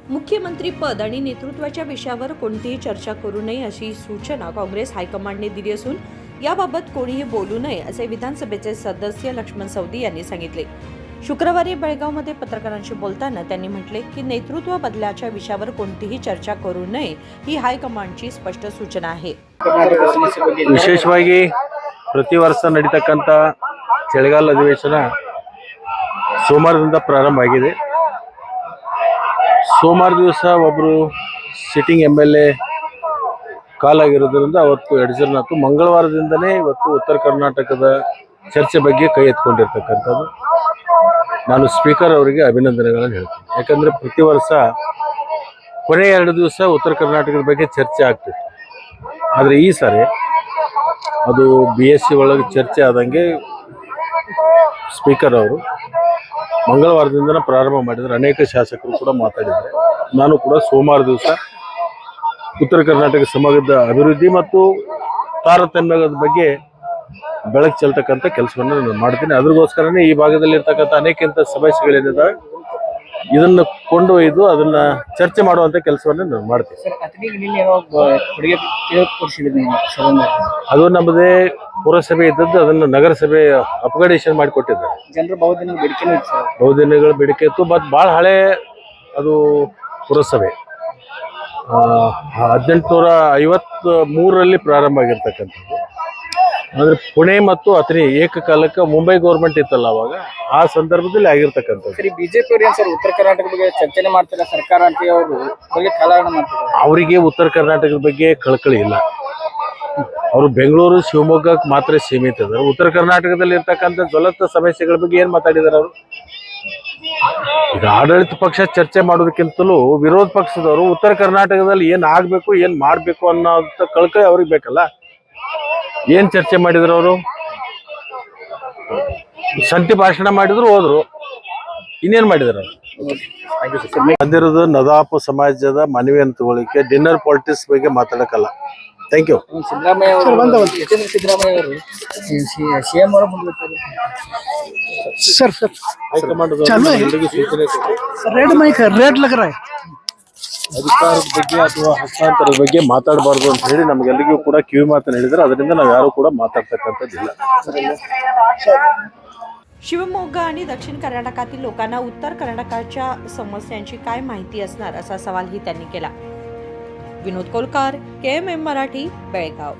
मुख्यमंत्री पद आणि नेतृत्वाच्या विषयावर कोणतीही चर्चा करू नये अशी सूचना काँग्रेस हायकमांडने दिली असून याबाबत कोणीही बोलू नये असे विधानसभेचे सदस्य लक्ष्मण सवदी यांनी सांगितले। शुक्रवारी बेळगावमध्ये पत्रकारांशी बोलताना त्यांनी म्हटले की नेतृत्व बदलाच्या विषयावर कोणतीही चर्चा करू नये ही हायकमांडची स्पष्ट सूचना आहे। ವಿಶೇಷವಾಗಿ ಪ್ರತಿ ವರ್ಷ ನಡೀತಕ್ಕಂತ ಚಳಿಗಾಲ ಅಧಿವೇಶನ ಸೋಮವಾರದಿಂದ ಪ್ರಾರಂಭ ಆಗಿದೆ। ಸೋಮವಾರ ದಿವಸ ಒಬ್ಬರು ಸಿಟ್ಟಿಂಗ್ MLA ಕಾಲಾಗಿರೋದ್ರಿಂದ ಅವತ್ತು ಎಡ್ಜರ್ನಾತು ಮಂಗಳವಾರದಿಂದನೇ ಇವತ್ತು ಉತ್ತರ ಕರ್ನಾಟಕದ ಚರ್ಚೆ ಬಗ್ಗೆ ಕೈ ಎತ್ಕೊಂಡಿರ್ತಕ್ಕಂಥದ್ದು ನಾನು ಸ್ಪೀಕರ್ ಅವರಿಗೆ ಅಭಿನಂದನೆಗಳನ್ನು ಹೇಳ್ತೀನಿ। ಯಾಕಂದರೆ ಪ್ರತಿ ವರ್ಷ ಕೊನೆಯ 2 ದಿವಸ ಉತ್ತರ ಕರ್ನಾಟಕದ ಬಗ್ಗೆ ಚರ್ಚೆ ಆಗ್ತಿತ್ತು, ಆದರೆ ಈ ಸಾರಿ ಅದು BSc ಒಳಗೆ ಚರ್ಚೆ ಆದಂಗೆ ಸ್ಪೀಕರ್ ಅವರು ಮಂಗಳವಾರದಿಂದ ಪ್ರಾರಂಭ ಮಾಡಿದರೆ ಅನೇಕ ಶಾಸಕರು ಕೂಡ ಮಾತಾಡಿದ್ದಾರೆ। ನಾನು ಕೂಡ ಸೋಮವಾರ ದಿವಸ ಉತ್ತರ ಕರ್ನಾಟಕ ಸಮಗ್ರ ಅಭಿವೃದ್ಧಿ ಮತ್ತು ತಾರತಮ್ಯದ ಬಗ್ಗೆ ಬೆಳಕು ಚೆಲ್ತಕ್ಕಂಥ ಕೆಲಸವನ್ನು ನಾನು ಮಾಡ್ತೀನಿ। ಅದ್ರಗೋಸ್ಕರನೇ ಈ ಭಾಗದಲ್ಲಿರ್ತಕ್ಕಂಥ ಅನೇಕ ಸಮಸ್ಯೆಗಳೇನಿದ್ದಾವೆ ಇದನ್ನು ಕೊಂಡೊಯ್ದು ಅದನ್ನ ಚರ್ಚೆ ಮಾಡುವಂತ ಕೆಲಸವನ್ನು ನಾನು ಮಾಡ್ತೀನಿ। ಅದು ನಮ್ಮದೇ ಪುರಸಭೆ ಇದ್ದದ್ದು ಅದನ್ನು ನಗರಸಭೆ ಅಪ್ಗ್ರೇಡೇಷನ್ ಮಾಡಿಕೊಟ್ಟಿದ್ದಾರೆ। ಜನರು ಬಹುದಿನಗಳ ಬೇಡಿಕೆ ಇತ್ತು, ಮತ್ತು ಭಾಳ ಹಳೆ ಅದು ಪುರಸಭೆ 1853ರಲ್ಲಿ ಪ್ರಾರಂಭ ಆಗಿರ್ತಕ್ಕಂಥದ್ದು। ಅಂದರೆ ಪುಣೆ ಮತ್ತು ಅಥಣಿ ಏಕಕಾಲಕ್ಕೆ ಮುಂಬೈ ಗೌರ್ಮೆಂಟ್ ಇತ್ತಲ್ಲ ಅವಾಗ, ಆ ಸಂದರ್ಭದಲ್ಲಿ ಆಗಿರ್ತಕ್ಕಂಥದ್ದು। ಸರಿ, ಬಿಜೆಪಿ ಅವರು ಉತ್ತರ ಕರ್ನಾಟಕ ಬಗ್ಗೆ ಚರ್ಚೆ ಮಾಡ್ತಾರೆ ಸರ್ಕಾರ ಅಂತ ಅವರು ಬಗ್ಗೆ ಕಾಲಹರಣ ಮಾಡ್ತಾರೆ। ಅವರಿಗೆ ಉತ್ತರ ಕರ್ನಾಟಕದ ಬಗ್ಗೆ ಕಳಕಳಿ ಇಲ್ಲ, ಅವರು ಬೆಂಗಳೂರು ಶಿವಮೊಗ್ಗಕ್ಕೆ ಮಾತ್ರ ಸೀಮಿತ ಇದ್ದಾರೆ। ಉತ್ತರ ಕರ್ನಾಟಕದಲ್ಲಿ ಇರ್ತಕ್ಕಂಥ ಜ್ವಲಂತ ಸಮಸ್ಯೆಗಳ ಬಗ್ಗೆ ಏನು ಮಾತಾಡಿದ್ದಾರೆ ಅವರು? ಈಗ ಆಡಳಿತ ಪಕ್ಷ ಚರ್ಚೆ ಮಾಡೋದಕ್ಕಿಂತಲೂ ವಿರೋಧ ಪಕ್ಷದವರು ಉತ್ತರ ಕರ್ನಾಟಕದಲ್ಲಿ ಏನ್ ಆಗ್ಬೇಕು ಏನ್ ಮಾಡ್ಬೇಕು ಅನ್ನೋ ಕಳಕಳಿ ಅವ್ರಿಗೆ ಬೇಕಲ್ಲ। ಏನ್ ಚರ್ಚೆ ಮಾಡಿದ್ರು ಅವರು? ಸಂತಿ ಭಾಷಣ ಮಾಡಿದ್ರು, ಹೋದ್ರು, ಇನ್ನೇನ್ ಮಾಡಿದ್ರು? ಬಂದಿರೋದು ನದಾಪ ಸಮಾಜದ ಮನವಿ ಅಂತ ತಗೊಳ್ಳಿಕ್ಕೆ, ಡಿನ್ನರ್ ಪಾಲಿಟಿಕ್ಸ್ ಬಗ್ಗೆ ಮಾತಾಡಕ್ಕಲ್ಲ। Thank you. ಸಿದ್ದರಾಮಯ್ಯ ಅವರು CM ಅವರು सर ಹೈಕಮಾಂಡ್ चालू है। ಸೂಚನೆ रेड माइक है, रेड लग रहा है। ಅಧಿಕಾರದ ಬಗ್ಗೆ ಅಥವಾ ಹಸ್ತಾಂತರದ ಬಗ್ಗೆ ಮಾತಾಡಬಾರ್ದು ಅಂತ ಹೇಳಿ ನಮಗೆಲ್ಲರಿಗೂ ಕೂಡ ಕಿವಿ ಮಾತನ್ನು ಹೇಳಿದ್ರೆ, ಅದರಿಂದ ನಾವು ಯಾರು ಕೂಡ ಮಾತಾಡ್ತಕ್ಕಂಥದ್ದಿಲ್ಲ। शिवमोग्गा आणि दक्षिण कर्नाटकातील लोकांना उत्तर कर्नाटकाच्या समस्यांची काय माहिती असणार असा सवालही त्यांनी केला। विनोद कोलकार, KMM मराठी, बेळगाव।